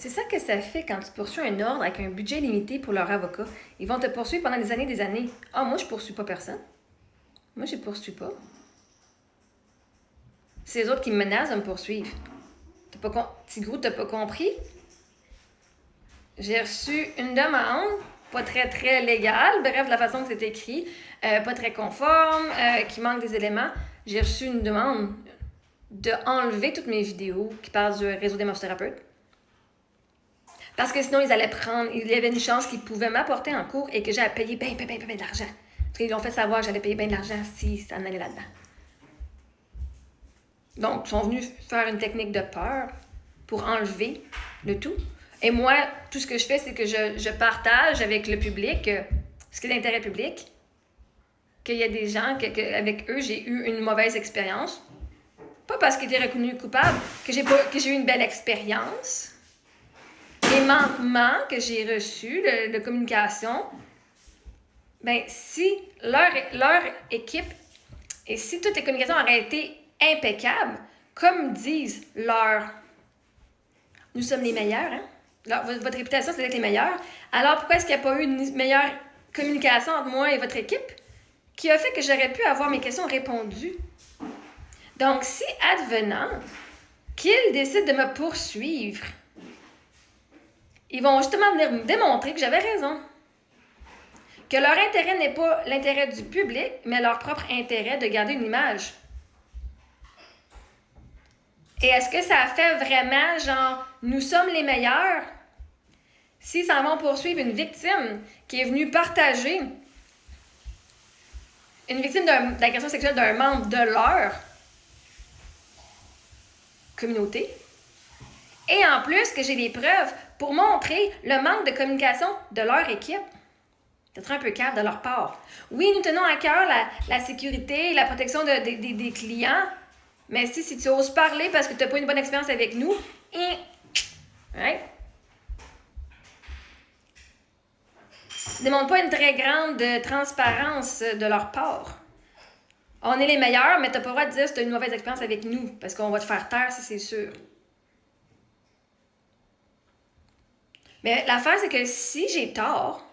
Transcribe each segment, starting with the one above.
C'est ça que ça fait quand tu poursuis un ordre avec un budget limité pour leur avocat. Ils vont te poursuivre pendant des années et des années. Ah, moi, je poursuis pas personne. Moi, je poursuis pas. C'est les autres qui me menacent de me poursuivre. Petit gros, t'as pas compris? J'ai reçu une demande, pas très, très légale, bref, de la façon que c'est écrit, pas très conforme, qui manque des éléments. J'ai reçu une demande de enlever toutes mes vidéos qui parlent du réseau des massothérapeutes. Parce que sinon, il y avait une chance qu'ils pouvaient m'apporter en cours et que j'allais payer bien d'argent. Parce qu'ils l'ont fait savoir que j'allais payer bien de l'argent si ça en allait là-dedans. Donc, ils sont venus faire une technique de peur pour enlever le tout. Et moi, tout ce que je fais, c'est que je partage avec le public ce qui est d'intérêt public, qu'il y a des gens avec eux, j'ai eu une mauvaise expérience. Pas parce qu'ils étaient reconnus coupables, que j'ai eu une belle expérience. Les manquements que j'ai reçus de communication, ben si leur équipe et si toutes les communications auraient été impeccables, comme disent nous sommes les meilleurs, hein? Votre réputation, c'est d'être les meilleurs. Alors pourquoi est-ce qu'il n'y a pas eu une meilleure communication entre moi et votre équipe qui a fait que j'aurais pu avoir mes questions répondues? Donc, si advenant qu'ils décident de me poursuivre, ils vont justement venir me démontrer que j'avais raison. Que leur intérêt n'est pas l'intérêt du public, mais leur propre intérêt de garder une image. Et est-ce que ça fait vraiment genre, nous sommes les meilleurs? S'ils s'en vont poursuivre une victime qui est venue partager une victime d'agression sexuelle d'un membre de leur communauté, et en plus que j'ai des preuves pour montrer le manque de communication de leur équipe, c'est un peu calme de leur part. Oui, nous tenons à cœur la sécurité et la protection des clients, mais si tu oses parler parce que tu n'as pas une bonne expérience avec nous, right? Ça ne démontre pas une très grande transparence de leur part. On est les meilleurs, mais tu n'as pas le droit de dire si tu as une mauvaise expérience avec nous, parce qu'on va te faire taire, ça c'est sûr. Mais l'affaire, c'est que si j'ai tort,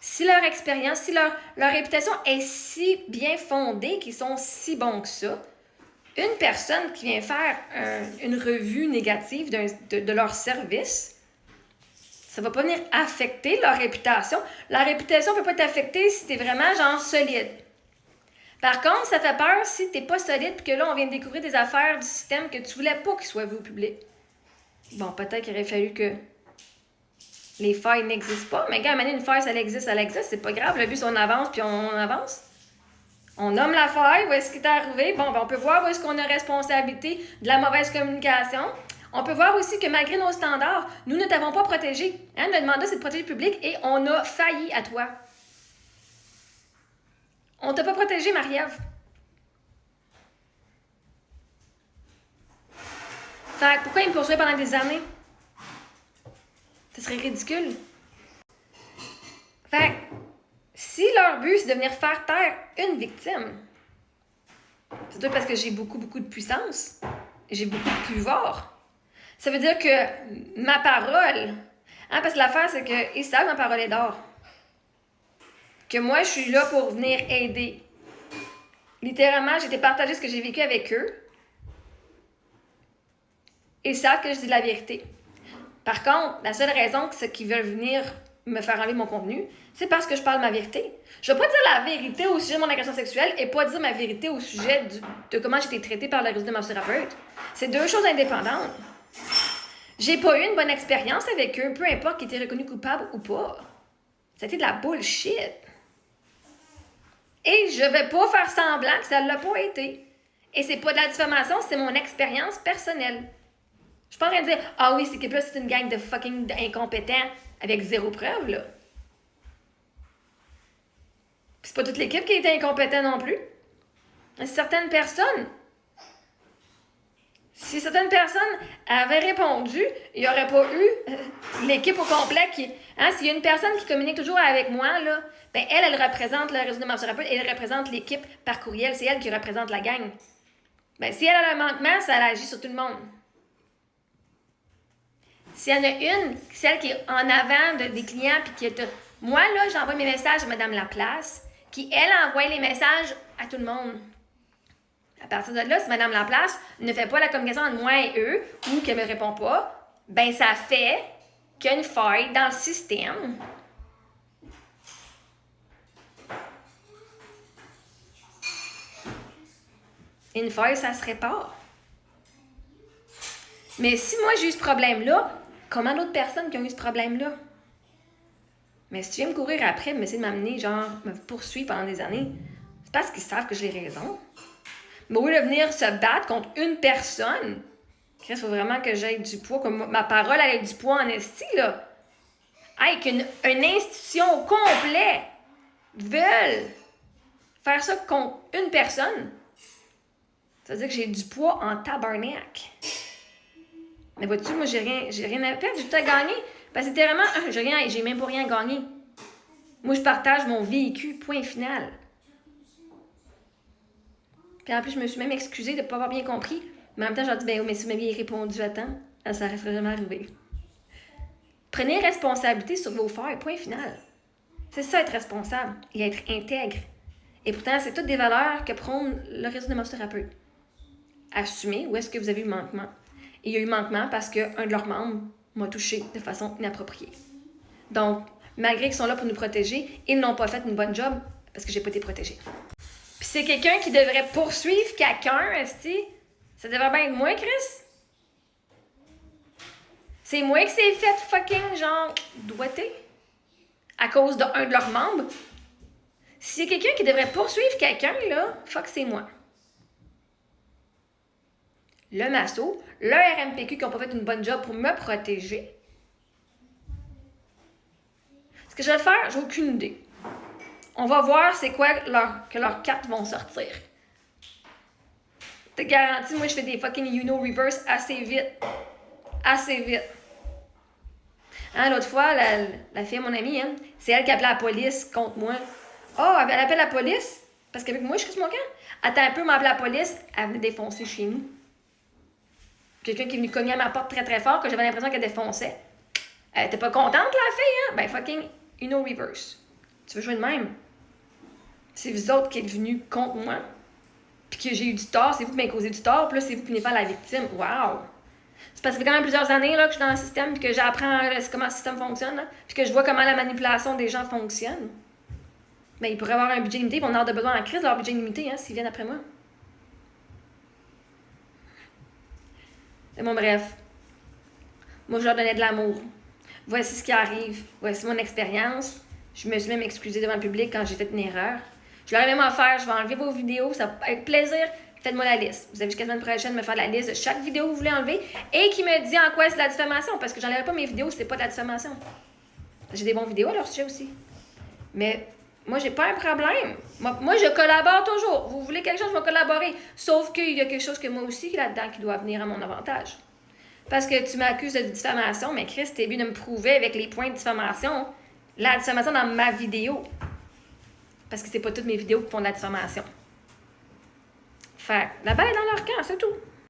si leur expérience, si leur réputation est si bien fondée, qu'ils sont si bons que ça, une personne qui vient faire une revue négative de leur service, ça va pas venir affecter leur réputation. La réputation ne peut pas être affectée si tu es vraiment genre solide. Par contre, ça fait peur si tu n'es pas solide et que là, on vient de découvrir des affaires du système que tu voulais pas qu'ils soient vues au public. Bon, peut-être qu'il aurait fallu que les failles n'existent pas, mais quand une faille, ça existe, c'est pas grave. Le but, c'est qu'on avance, puis on avance. On nomme la faille, où est-ce qui est arrivé. Bon, ben, on peut voir où est-ce qu'on a responsabilité de la mauvaise communication. On peut voir aussi que malgré nos standards, nous ne t'avons pas protégé. Hein? Notre mandat, c'est de protéger le public et on a failli à toi. On t'a pas protégé, Marie-Ève. Fait que pourquoi ils me poursuivent pendant des années? Ce serait ridicule. Fait que, si leur but, c'est de venir faire taire une victime, c'est tout parce que j'ai beaucoup de puissance, j'ai beaucoup de pouvoir. Ça veut dire que ma parole, hein, parce que l'affaire, c'est qu'ils savent que ma parole est d'or. Que moi, je suis là pour venir aider. Littéralement, j'ai été partager ce que j'ai vécu avec eux. Ils savent que je dis la vérité. Par contre, la seule raison c'est qu'ils veulent venir me faire enlever mon contenu, c'est parce que je parle ma vérité. Je ne vais pas dire la vérité au sujet de mon agression sexuelle et pas dire ma vérité au sujet de comment j'ai été traitée par le réseau de massothérapeutes. C'est deux choses indépendantes. J'ai pas eu une bonne expérience avec eux, peu importe qu'ils étaient reconnus coupables ou pas. C'était de la bullshit. Et je vais pas faire semblant que ça l'a pas été. Et c'est pas de la diffamation, c'est mon expérience personnelle. Je suis pas en train de dire « Ah oui, c'est que là, c'est une gang de fucking incompétents avec zéro preuve, là. » Puis c'est pas toute l'équipe qui était incompétente non plus. Certaines personnes, si certaines personnes avaient répondu, il n'y aurait pas eu l'équipe au complet qui... Hein, s'il y a une personne qui communique toujours avec moi, là, ben elle représente le réseau de massothérapeutes, elle représente l'équipe par courriel, c'est elle qui représente la gang. Ben si elle a un manquement, ça agit sur tout le monde. S'il y en a une, celle qui est en avant des clients, puis qui est... Moi, là, j'envoie mes messages à Mme Laplace, qui, elle, envoie les messages à tout le monde. À partir de là, si Mme Laplace ne fait pas la communication entre moi et eux, ou qu'elle ne me répond pas, ben ça fait qu'il y a une faille dans le système. Une faille, ça se répare. Mais si moi j'ai eu ce problème-là, comment d'autres personnes qui ont eu ce problème-là? Mais si tu viens me courir après, m'essayer de m'amener, genre, me poursuivre pendant des années, c'est parce qu'ils savent que j'ai raison. Mais au lieu de venir se battre contre une personne, il faut vraiment que j'aille du poids, comme ma parole elle ait du poids en esti, là. Hey, qu'une institution au complet veulent faire ça contre une personne, ça veut dire que j'ai du poids en tabarnak. Mais vois-tu, moi, j'ai rien à perdre, j'ai tout à gagner. Parce que c'était vraiment, j'ai même pas rien gagné. Moi, je partage mon vécu, point final. Puis en plus, je me suis même excusée de ne pas avoir bien compris. Mais en même temps, j'ai dit, ben oui, mais si vous m'aviez répondu à temps, ça ne serait jamais arrivé. Prenez responsabilité sur vos faits, point final. C'est ça, être responsable et être intègre. Et pourtant, c'est toutes des valeurs que prône le réseau de massothérapeutes. Assumer où est-ce que vous avez eu manquement. Et il y a eu manquement parce qu'un de leurs membres m'a touché de façon inappropriée. Donc, malgré qu'ils sont là pour nous protéger, ils n'ont pas fait une bonne job parce que j'ai pas été protégée. Puis c'est quelqu'un qui devrait poursuivre quelqu'un, esti. Ça devrait bien être moi, Chris. C'est moi qui s'est fait fucking, genre, doigter à cause d'un de leurs membres. Si c'est quelqu'un qui devrait poursuivre quelqu'un, là, fuck, c'est moi. Le masso, le RMPQ qui n'ont pas fait une bonne job pour me protéger. Ce que je vais faire, j'ai aucune idée. On va voir c'est quoi que leurs cartes vont sortir. T'es garanti, moi je fais des fucking reverse assez vite. Assez vite. Hein, l'autre fois, la fille, mon amie, hein, c'est elle qui appelait la police contre moi. Oh, elle appelle la police? Parce qu'avec moi, je suis mon camp. Attends un peu, elle m'a appelé la police, elle venait défoncer chez nous. Quelqu'un qui est venu cogner à ma porte très très fort, que j'avais l'impression qu'elle défonçait. Elle était pas contente, la fille, hein? Ben fucking reverse. Tu veux jouer de même? C'est vous autres qui êtes venus contre moi, puis que j'ai eu du tort, c'est vous qui m'avez causé du tort, puis là, c'est vous qui venez faire la victime. Wow! C'est parce que ça fait quand même plusieurs années là, que je suis dans le système, puis que j'apprends comment le système fonctionne, là, puis que je vois comment la manipulation des gens fonctionne. Ben, ils pourraient avoir un budget limité, ils vont avoir de besoin en crise leur budget limité, hein, s'ils viennent après moi. Mais bon, bref. Moi, je leur donnais de l'amour. Voici ce qui arrive. Voici mon expérience. Je me suis même excusée devant le public quand j'ai fait une erreur. Je leur ai même offert, je vais enlever vos vidéos, ça, avec plaisir, faites-moi la liste. Vous avez jusqu'à la semaine prochaine de me faire la liste de chaque vidéo que vous voulez enlever et qui me dit en quoi c'est de la diffamation, parce que j'enlèverai pas mes vidéos si c'est pas de la diffamation. J'ai des bonnes vidéos à leur sujet aussi. Mais moi, j'ai pas un problème. Moi, je collabore toujours. Vous voulez quelque chose, je vais collaborer. Sauf qu'il y a quelque chose que moi aussi là-dedans qui doit venir à mon avantage. Parce que tu m'accuses de diffamation, mais Chris, t'es bien de me prouver avec les points de diffamation la diffamation dans ma vidéo. Parce que c'est pas toutes mes vidéos qui font de la diffamation. Fait, la balle est dans leur camp, c'est tout.